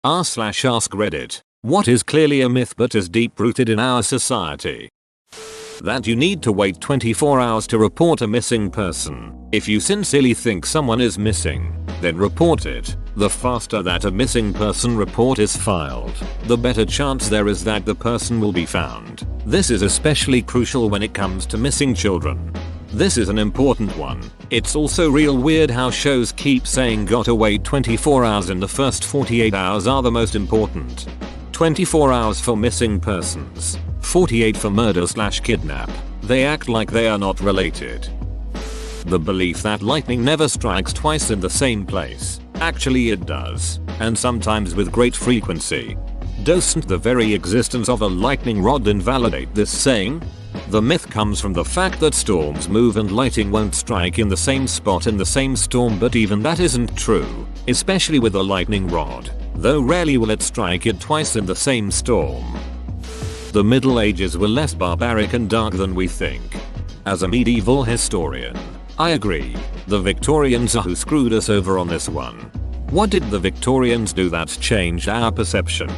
r/ask Reddit. What is clearly a myth but is deep rooted in our society? That you need to wait 24 hours to report a missing person. If you sincerely think someone is missing, then report it. The faster that a missing person report is filed, the better chance there is that the person will be found. This is especially crucial when it comes to missing children. This is an important one. It's also real weird how shows keep saying gotta wait 24 hours and the first 48 hours are the most important. 24 hours for missing persons, 48 for murder/kidnap. They act like they are not related. The belief that lightning never strikes twice in the same place. Actually it does, and sometimes with great frequency. Doesn't the very existence of a lightning rod invalidate this saying? The myth comes from the fact that storms move and lightning won't strike in the same spot in the same storm, but even that isn't true, especially with a lightning rod, though rarely will it strike it twice in the same storm. The Middle Ages were less barbaric and dark than we think. As a medieval historian, I agree. The Victorians are who screwed us over on this one. What did the Victorians do that changed our perception?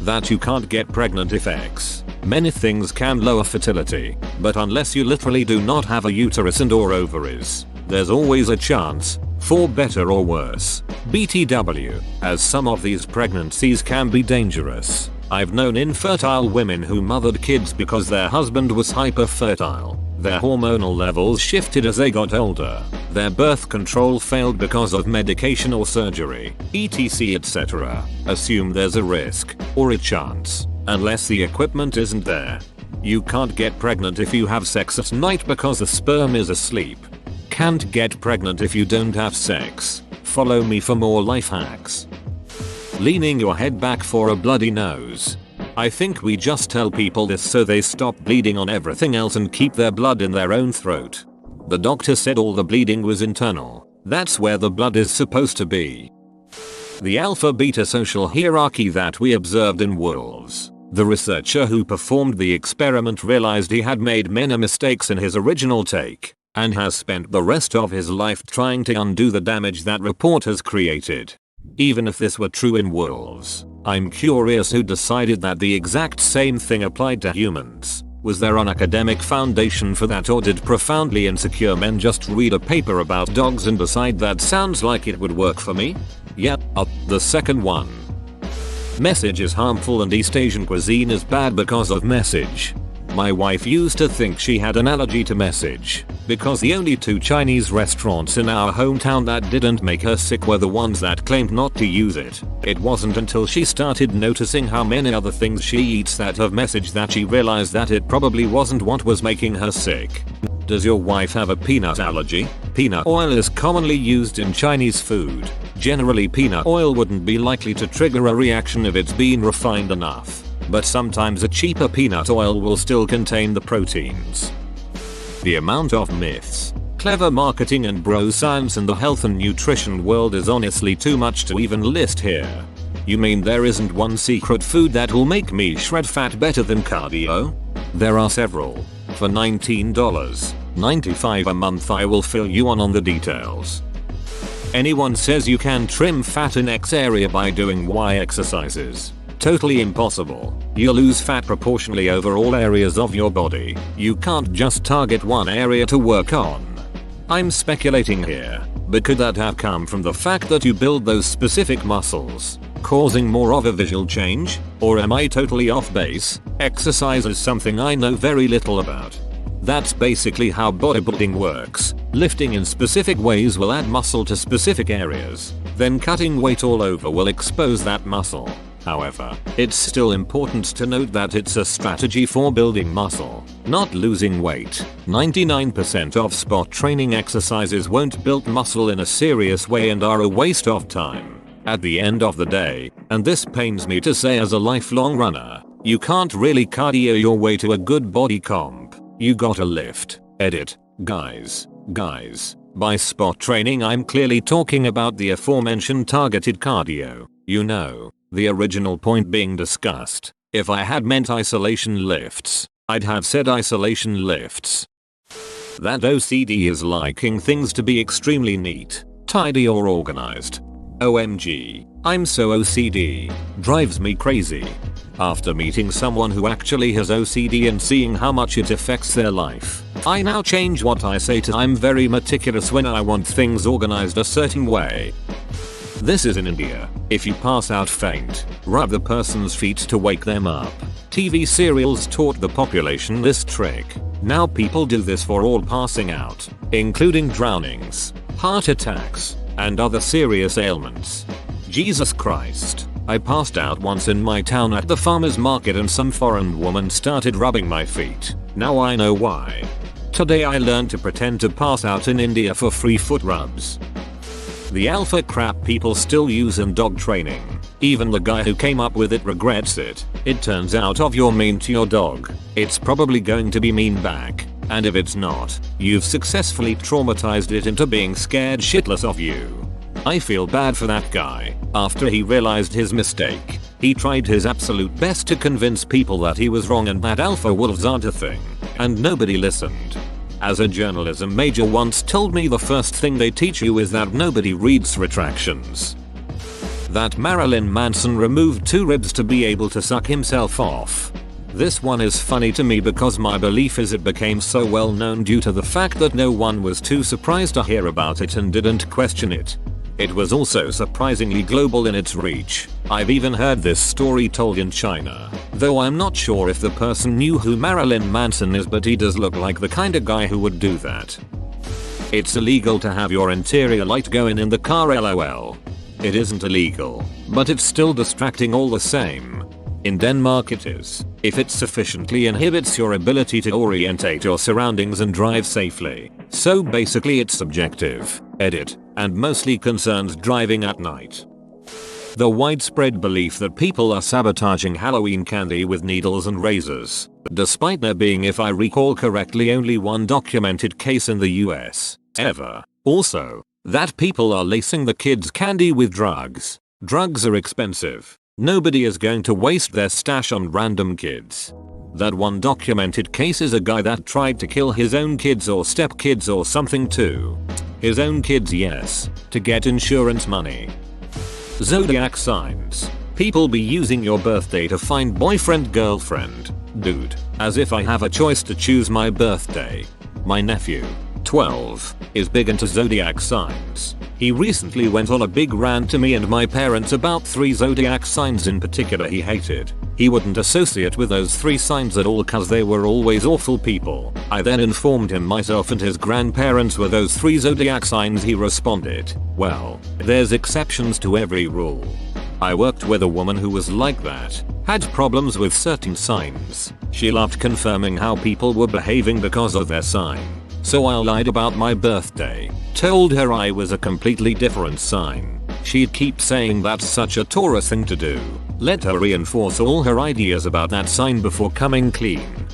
That you can't get pregnant if X. Many things can lower fertility, but unless you literally do not have a uterus and or ovaries, there's always a chance, for better or worse. BTW, as some of these pregnancies can be dangerous. I've known infertile women who mothered kids because their husband was hyperfertile. Their hormonal levels shifted as they got older. Their birth control failed because of medication or surgery, etc, etc. Assume there's a risk, or a chance, unless the equipment isn't there. You can't get pregnant if you have sex at night because the sperm is asleep. Can't get pregnant if you don't have sex. Follow me for more life hacks. Leaning your head back for a bloody nose. I think we just tell people this so they stop bleeding on everything else and keep their blood in their own throat. The doctor said all the bleeding was internal. That's where the blood is supposed to be. The alpha-beta social hierarchy that we observed in wolves. The researcher who performed the experiment realized he had made many mistakes in his original take, and has spent the rest of his life trying to undo the damage that report has created. Even if this were true in wolves, I'm curious who decided that the exact same thing applied to humans. Was there an academic foundation for that, or did profoundly insecure men just read a paper about dogs and decide that sounds like it would work for me? Yep, the second one. Message is harmful and East Asian cuisine is bad because of message. My wife used to think she had an allergy to message, because the only 2 Chinese restaurants in our hometown that didn't make her sick were the ones that claimed not to use it. It wasn't until she started noticing how many other things she eats that have message that she realized that it probably wasn't what was making her sick. Does your wife have a peanut allergy? Peanut oil is commonly used in Chinese food. Generally, peanut oil wouldn't be likely to trigger a reaction if it's been refined enough, but sometimes a cheaper peanut oil will still contain the proteins. The amount of myths, clever marketing and bro science in the health and nutrition world is honestly too much to even list here. You mean there isn't one secret food that will make me shred fat better than cardio? There are several. For $19.95 a month I will fill you on the details. Anyone says you can trim fat in X area by doing Y exercises. Totally impossible. You'll lose fat proportionally over all areas of your body. You can't just target one area to work on. I'm speculating here, but could that have come from the fact that you build those specific muscles, causing more of a visual change? Or am I totally off base? Exercise is something I know very little about. That's basically how bodybuilding works. Lifting in specific ways will add muscle to specific areas. Then cutting weight all over will expose that muscle. However, it's still important to note that it's a strategy for building muscle, not losing weight. 99% of spot training exercises won't build muscle in a serious way and are a waste of time. At the end of the day, and this pains me to say as a lifelong runner, you can't really cardio your way to a good body comp. You gotta lift. Edit. Guys. By spot training I'm clearly talking about the aforementioned targeted cardio. You know, the original point being discussed. If I had meant isolation lifts, I'd have said isolation lifts. That OCD is liking things to be extremely neat, tidy or organized. OMG. I'm so OCD. Drives me crazy. After meeting someone who actually has OCD and seeing how much it affects their life, I now change what I say to I'm very meticulous when I want things organized a certain way. This is in India. If you pass out faint, rub the person's feet to wake them up. TV serials taught the population this trick. Now people do this for all passing out, including drownings, heart attacks, and other serious ailments. Jesus Christ. I passed out once in my town at the farmer's market and some foreign woman started rubbing my feet. Now I know why. Today I learned to pretend to pass out in India for free foot rubs. The alpha crap people still use in dog training. Even the guy who came up with it regrets it. It turns out if you're mean to your dog, it's probably going to be mean back. And if it's not, you've successfully traumatized it into being scared shitless of you. I feel bad for that guy. After he realized his mistake, he tried his absolute best to convince people that he was wrong and that alpha wolves aren't a thing. And nobody listened. As a journalism major once told me, the first thing they teach you is that nobody reads retractions. That Marilyn Manson removed 2 ribs to be able to suck himself off. This one is funny to me because my belief is it became so well known due to the fact that no one was too surprised to hear about it and didn't question it. It was also surprisingly global in its reach. I've even heard this story told in China, though I'm not sure if the person knew who Marilyn Manson is, but he does look like the kind of guy who would do that. It's illegal to have your interior light going in the car, lol. It isn't illegal, but it's still distracting all the same. In Denmark it is, if it sufficiently inhibits your ability to orientate your surroundings and drive safely. So basically it's subjective, edit, and mostly concerns driving at night. The widespread belief that people are sabotaging Halloween candy with needles and razors, despite there being, if I recall correctly, only one documented case in the US, ever. Also, that people are lacing the kids' candy with drugs. Drugs are expensive. Nobody is going to waste their stash on random kids. That one documented case is a guy that tried to kill his own kids or stepkids or something too. His own kids, yes, to get insurance money. Zodiac signs. People be using your birthday to find boyfriend, girlfriend. Dude, as if I have a choice to choose my birthday. My nephew, 12, is big into zodiac signs. He recently went on a big rant to me and my parents about 3 zodiac signs in particular he hated. He wouldn't associate with those 3 signs at all cause they were always awful people. I then informed him myself and his grandparents were those 3 zodiac signs. He responded, well, there's exceptions to every rule. I worked with a woman who was like that, had problems with certain signs. She loved confirming how people were behaving because of their sign. So I lied about my birthday, told her I was a completely different sign. She'd keep saying that's such a Taurus thing to do. Let her reinforce all her ideas about that sign before coming clean.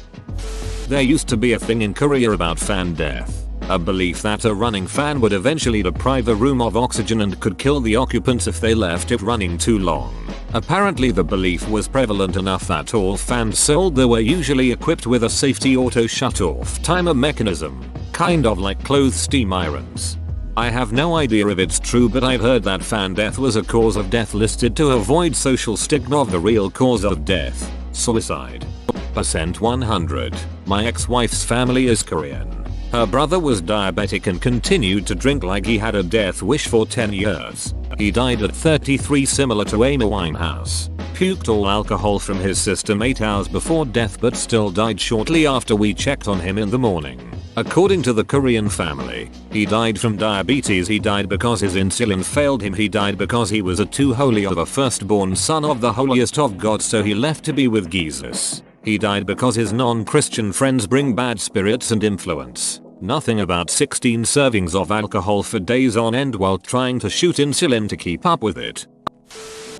There used to be a thing in Korea about fan death. A belief that a running fan would eventually deprive a room of oxygen and could kill the occupants if they left it running too long. Apparently the belief was prevalent enough that all fans sold there were usually equipped with a safety auto shut-off timer mechanism, kind of like clothes steam irons. I have no idea if it's true, but I've heard that fan death was a cause of death listed to avoid social stigma of the real cause of death, suicide. Percent 100. My ex-wife's family is Korean. Her brother was diabetic and continued to drink like he had a death wish for 10 years. He died at 33, similar to Amy Winehouse. Puked all alcohol from his system 8 hours before death but still died shortly after we checked on him in the morning. According to the Korean family, he died from diabetes. He died because his insulin failed him. He died because he was a too holy of a firstborn son of the holiest of gods, so he left to be with Jesus. He died because his non-Christian friends bring bad spirits and influence. Nothing about 16 servings of alcohol for days on end while trying to shoot insulin to keep up with it.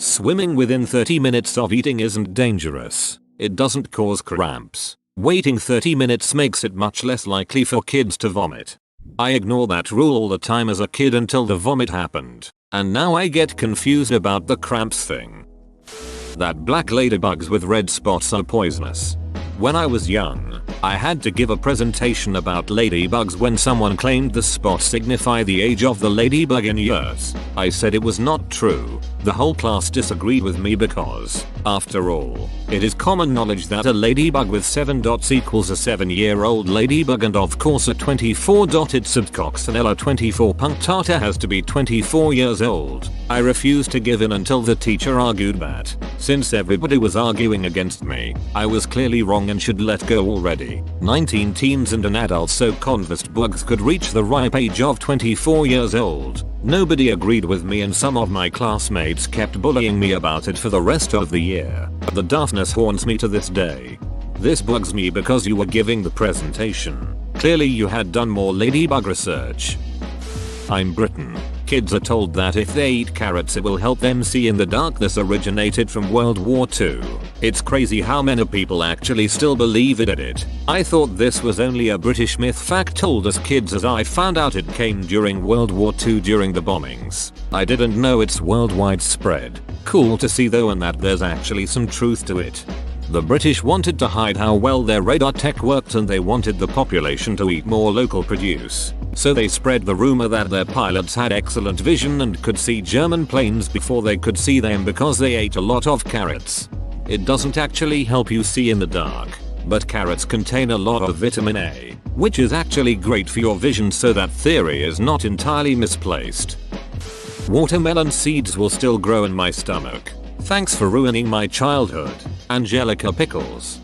Swimming within 30 minutes of eating isn't dangerous. It doesn't cause cramps. Waiting 30 minutes makes it much less likely for kids to vomit. I ignore that rule all the time as a kid until the vomit happened. And now I get confused about the cramps thing. That black ladybugs with red spots are poisonous. When I was young, I had to give a presentation about ladybugs when someone claimed the spots signify the age of the ladybug in years. I said it was not true. The whole class disagreed with me because, after all, it is common knowledge that a ladybug with 7 dots equals a 7-year-old ladybug, and of course a 24-dotted Subcoccinella 24 punctata has to be 24 years old. I refused to give in until the teacher argued that, since everybody was arguing against me, I was clearly wrong and should let go already. 19 teens and an adult so convinced bugs could reach the ripe age of 24 years old. Nobody agreed with me and some of my classmates kept bullying me about it for the rest of the year. The daftness haunts me to this day. This bugs me because you were giving the presentation. Clearly you had done more ladybug research. I'm Britain. Kids are told that if they eat carrots it will help them see in the dark. This originated from World War II. It's crazy how many people actually still believe it. I thought this was only a British myth fact told as kids, as I found out it came during World War II during the bombings. I didn't know it's worldwide spread. Cool to see though, and that there's actually some truth to it. The British wanted to hide how well their radar tech worked, and they wanted the population to eat more local produce. So they spread the rumor that their pilots had excellent vision and could see German planes before they could see them because they ate a lot of carrots. It doesn't actually help you see in the dark, but carrots contain a lot of vitamin A, which is actually great for your vision, so that theory is not entirely misplaced. Watermelon seeds will still grow in my stomach. Thanks for ruining my childhood, Angelica Pickles.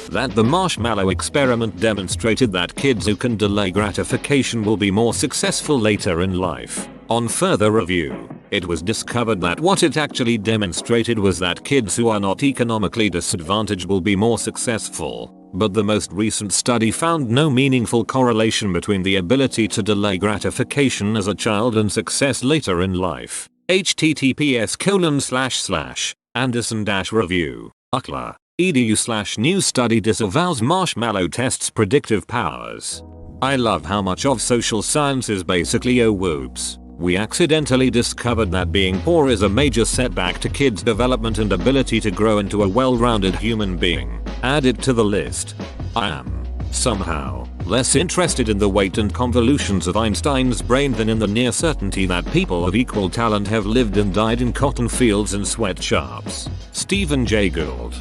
That the marshmallow experiment demonstrated that kids who can delay gratification will be more successful later in life. On further review, it was discovered that what it actually demonstrated was that kids who are not economically disadvantaged will be more successful. But the most recent study found no meaningful correlation between the ability to delay gratification as a child and success later in life. https://Anderson-review, UCLA. edu/new study disavows marshmallow test's predictive powers. I love how much of social science is basically oh whoops. We accidentally discovered that being poor is a major setback to kids' development and ability to grow into a well-rounded human being. Add it to the list. I am, somehow, less interested in the weight and convolutions of Einstein's brain than in the near certainty that people of equal talent have lived and died in cotton fields and sweatshops. Stephen Jay Gould.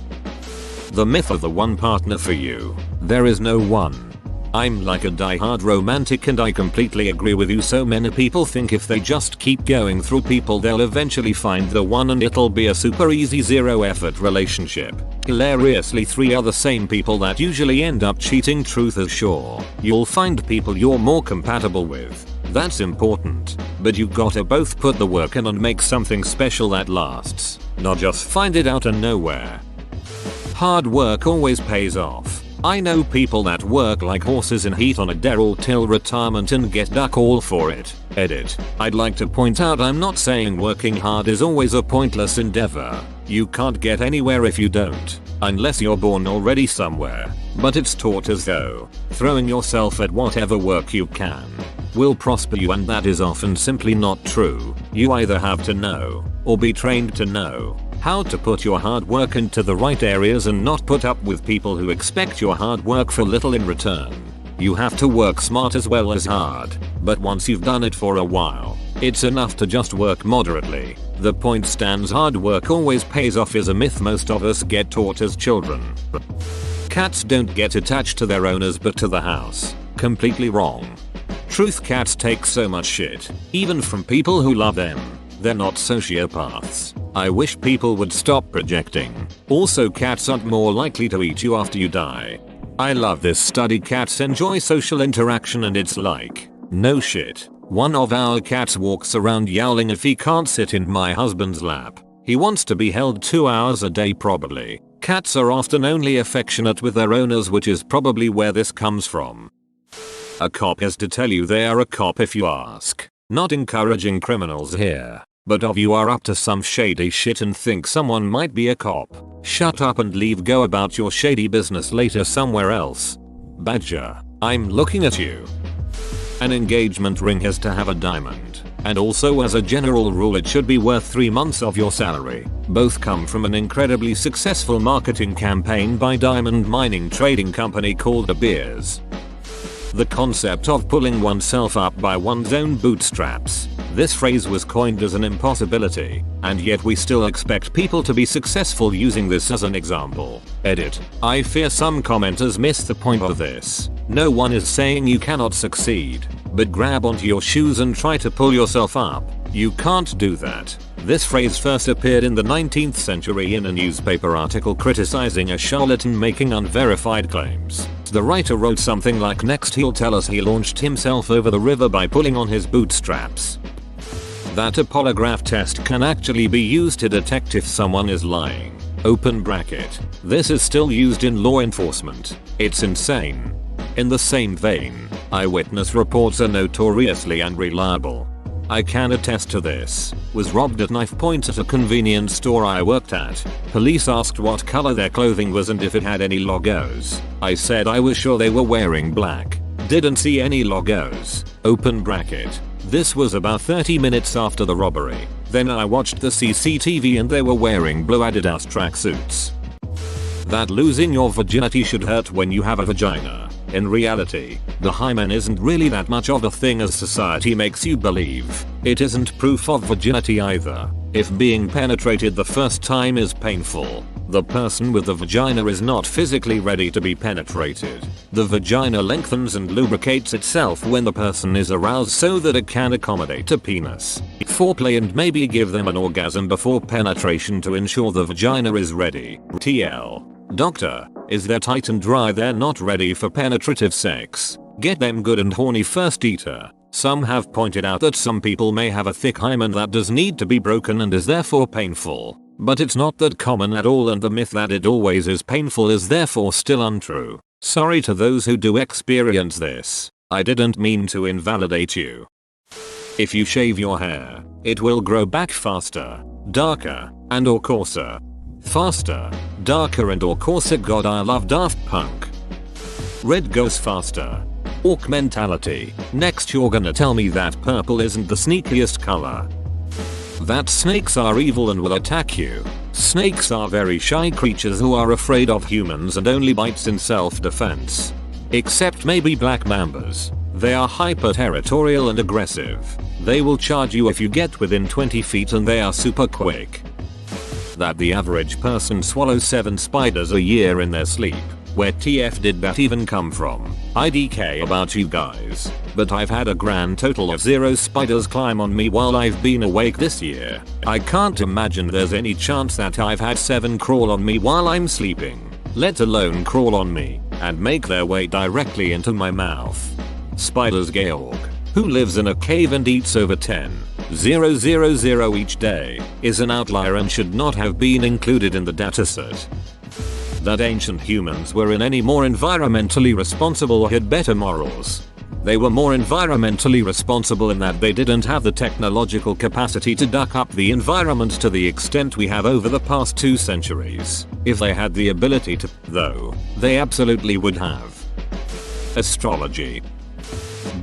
The myth of the one partner for you. There is no one. I'm like a die-hard romantic and I completely agree with you. So many people think if they just keep going through people they'll eventually find the one and it'll be a super easy zero effort relationship. Hilariously, 3 other same people that usually end up cheating. Truth is sure, you'll find people you're more compatible with. That's important, but you gotta both put the work in and make something special that lasts, not just find it out of nowhere. Hard work always pays off. I know people that work like horses in heat on a derrick till retirement and get duck all for it. Edit. I'd like to point out I'm not saying working hard is always a pointless endeavor. You can't get anywhere if you don't, unless you're born already somewhere. But it's taught as though throwing yourself at whatever work you can will prosper you, and that is often simply not true. You either have to know, or be trained to know, how to put your hard work into the right areas and not put up with people who expect your hard work for little in return. You have to work smart as well as hard, but once you've done it for a while, it's enough to just work moderately. The point stands: hard work always pays off is a myth most of us get taught as children. Cats don't get attached to their owners but to the house. Completely wrong. Truth: cats take so much shit, even from people who love them. They're not sociopaths. I wish people would stop projecting. Also, cats aren't more likely to eat you after you die. I love this study. Cats enjoy social interaction and it's like, no shit. One of our cats walks around yowling if he can't sit in my husband's lap. He wants to be held 2 hours a day probably. Cats are often only affectionate with their owners, which is probably where this comes from. A cop has to tell you they are a cop if you ask. Not encouraging criminals here. But if you are up to some shady shit and think someone might be a cop, shut up and leave. Go about your shady business later somewhere else. Badger, I'm looking at you. An engagement ring has to have a diamond, and also as a general rule it should be worth 3 months of your salary. Both come from an incredibly successful marketing campaign by diamond mining trading company called De Beers. The concept of pulling oneself up by one's own bootstraps. This phrase was coined as an impossibility, and yet we still expect people to be successful using this as an example. Edit. I fear some commenters miss the point of this. No one is saying you cannot succeed, but grab onto your shoes and try to pull yourself up. You can't do that. This phrase first appeared in the 19th century in a newspaper article criticizing a charlatan making unverified claims. The writer wrote something like, "Next he'll tell us he launched himself over the river by pulling on his bootstraps." That a polygraph test can actually be used to detect if someone is lying. Open bracket. This is still used in law enforcement. It's insane. In the same vein, eyewitness reports are notoriously unreliable. I can attest to this. Was robbed at knife point at a convenience store I worked at. Police asked what color their clothing was and if it had any logos. I said I was sure they were wearing black. Didn't see any logos. Open bracket. This was about 30 minutes after the robbery. Then I watched the CCTV and they were wearing blue Adidas tracksuits. That losing your virginity should hurt when you have a vagina. In reality, the hymen isn't really that much of a thing as society makes you believe. It isn't proof of virginity either. If being penetrated the first time is painful, the person with the vagina is not physically ready to be penetrated. The vagina lengthens and lubricates itself when the person is aroused so that it can accommodate a penis. Foreplay and maybe give them an orgasm before penetration to ensure the vagina is ready. TL. Doctor, is their tight and dry they're not ready for penetrative sex? Get them good and horny first, eater. Some have pointed out that some people may have a thick hymen that does need to be broken and is therefore painful. But it's not that common at all, and the myth that it always is painful is therefore still untrue. Sorry to those who do experience this. I didn't mean to invalidate you. If you shave your hair, it will grow back faster, darker, and or coarser. Faster, darker and or coarser. God, I love Daft Punk. Red goes faster. Orc mentality. Next you're gonna tell me that purple isn't the sneakiest color. That snakes are evil and will attack you. Snakes are very shy creatures who are afraid of humans and only bites in self-defense. Except maybe black mambas. They are hyper-territorial and aggressive. They will charge you if you get within 20 feet and they are super quick. That the average person swallows 7 spiders a year in their sleep. Where TF did that even come from? IDK about you guys. But I've had a grand total of 0 spiders climb on me while I've been awake this year. I can't imagine there's any chance that I've had 7 crawl on me while I'm sleeping. Let alone crawl on me and make their way directly into my mouth. Spiders Georg, who lives in a cave and eats over 10,000 each day, is an outlier and should not have been included in the dataset. That ancient humans were in any more environmentally responsible or had better morals. They were more environmentally responsible in that they didn't have the technological capacity to duck up the environment to the extent we have over the past 2 centuries. If they had the ability to, though, they absolutely would have. Astrology.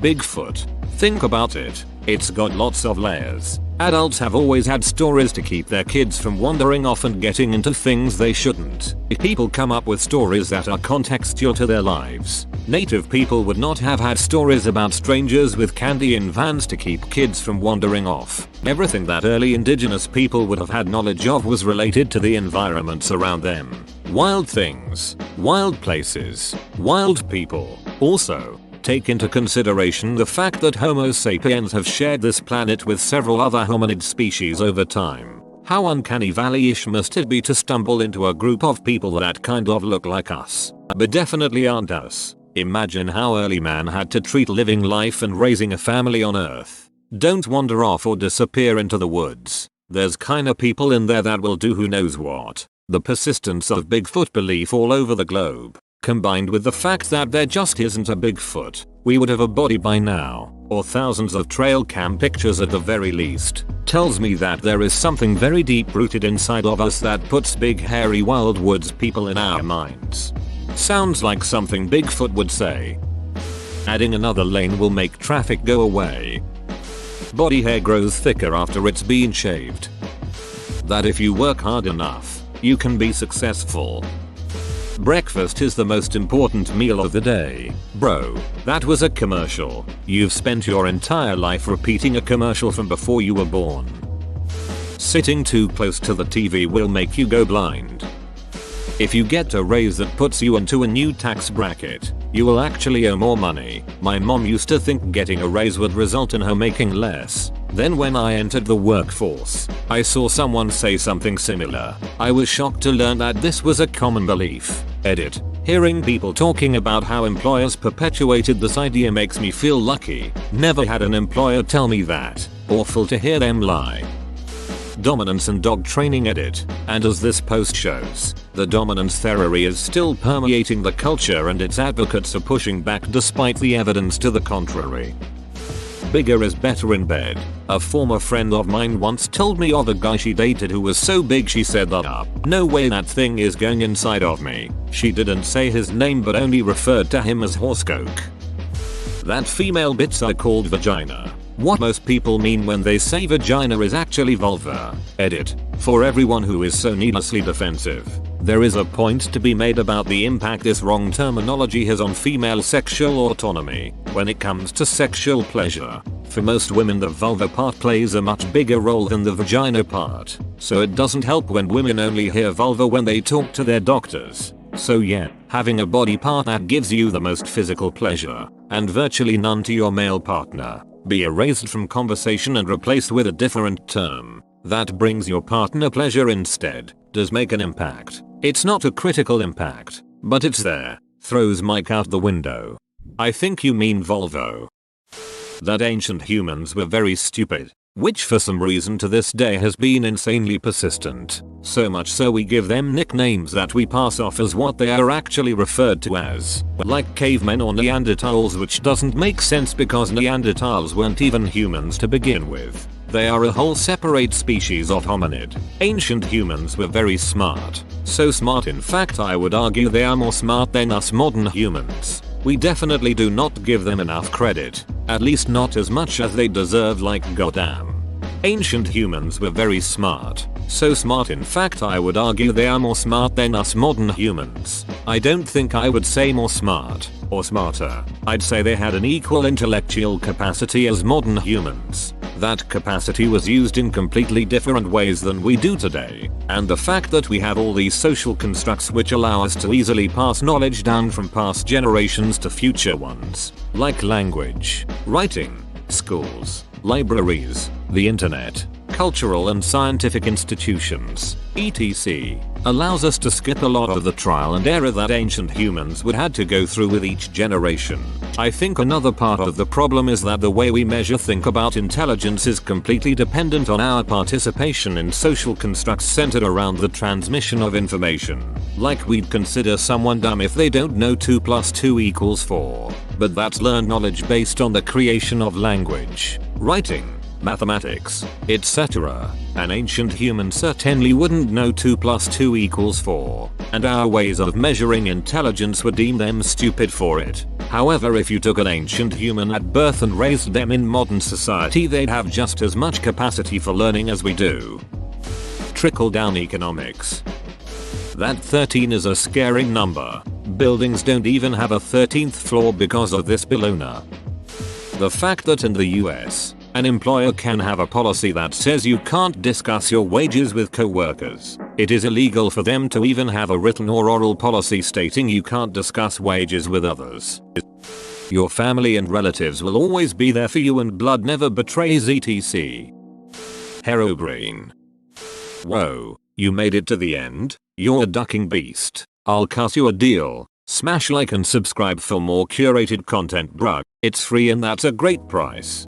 Bigfoot. Think about it. It's got lots of layers. Adults have always had stories to keep their kids from wandering off and getting into things they shouldn't. People come up with stories that are contextual to their lives. Native people would not have had stories about strangers with candy in vans to keep kids from wandering off. Everything that early indigenous people would have had knowledge of was related to the environments around them. Wild things, wild places, wild people. Also, take into consideration the fact that Homo sapiens have shared this planet with several other hominid species over time. How uncanny valley-ish must it be to stumble into a group of people that kind of look like us, but definitely aren't us. Imagine how early man had to treat living life and raising a family on Earth. Don't wander off or disappear into the woods. There's kinda people in there that will do who knows what. The persistence of Bigfoot belief all over the globe, combined with the fact that there just isn't a Bigfoot, we would have a body by now, or thousands of trail cam pictures at the very least, tells me that there is something very deep rooted inside of us that puts big hairy wild woods people in our minds. Sounds like something Bigfoot would say. Adding another lane will make traffic go away. Body hair grows thicker after it's been shaved. That if you work hard enough, you can be successful. Breakfast is the most important meal of the day. Bro, that was a commercial. You've spent your entire life repeating a commercial from before you were born. Sitting too close to the TV will make you go blind. If you get a raise that puts you into a new tax bracket, you will actually owe more money. My mom used to think getting a raise would result in her making less. Then when I entered the workforce, I saw someone say something similar. I was shocked to learn that this was a common belief. Edit. Hearing people talking about how employers perpetuated this idea makes me feel lucky. Never had an employer tell me that. Awful to hear them lie. Dominance and dog training. Edit. And as this post shows, the dominance theory is still permeating the culture and its advocates are pushing back despite the evidence to the contrary. Bigger is better in bed. A former friend of mine once told me of a guy she dated who was so big she said that no way that thing is going inside of me. She didn't say his name but only referred to him as horsecoke. That female bits are called vagina. What most people mean when they say vagina is actually vulva. Edit. For everyone who is so needlessly defensive, there is a point to be made about the impact this wrong terminology has on female sexual autonomy when it comes to sexual pleasure. For most women the vulva part plays a much bigger role than the vagina part, so it doesn't help when women only hear vulva when they talk to their doctors. So yeah, having a body part that gives you the most physical pleasure, and virtually none to your male partner, be erased from conversation and replaced with a different term that brings your partner pleasure instead, does make an impact. It's not a critical impact, but it's there. Throws Mike out the window. I think you mean Volvo. That ancient humans were very stupid, which for some reason to this day has been insanely persistent. So much so we give them nicknames that we pass off as what they are actually referred to as, like cavemen or Neanderthals, which doesn't make sense because Neanderthals weren't even humans to begin with. They are a whole separate species of hominid. Ancient humans were very smart. So smart in fact I would argue they are more smart than us modern humans. We definitely do not give them enough credit. At least not as much as they deserve, like goddamn. Ancient humans were very smart. So smart in fact I would argue they are more smart than us modern humans. I don't think I would say more smart, or smarter. I'd say they had an equal intellectual capacity as modern humans. That capacity was used in completely different ways than we do today, and the fact that we have all these social constructs which allow us to easily pass knowledge down from past generations to future ones, like language, writing, schools, libraries, the internet, cultural and scientific institutions, etc., allows us to skip a lot of the trial and error that ancient humans would had to go through with each generation. I think another part of the problem is that the way we think about intelligence is completely dependent on our participation in social constructs centered around the transmission of information. Like we'd consider someone dumb if they don't know 2 + 2 = 4. But that's learned knowledge based on the creation of language, writing, mathematics, etc. An ancient human certainly wouldn't know 2 + 2 = 4, and our ways of measuring intelligence would deem them stupid for it. However, if you took an ancient human at birth and raised them in modern society, they'd have just as much capacity for learning as we do. Trickle-down economics. That 13 is a scary number. Buildings don't even have a 13th floor because of this baloney. The fact that in the US, an employer can have a policy that says you can't discuss your wages with co-workers. It is illegal for them to even have a written or oral policy stating you can't discuss wages with others. Your family and relatives will always be there for you and blood never betrays etc. Herobrine. Whoa, you made it to the end? You're a ducking beast. I'll cut you a deal. Smash like and subscribe for more curated content, bruh. It's free and that's a great price.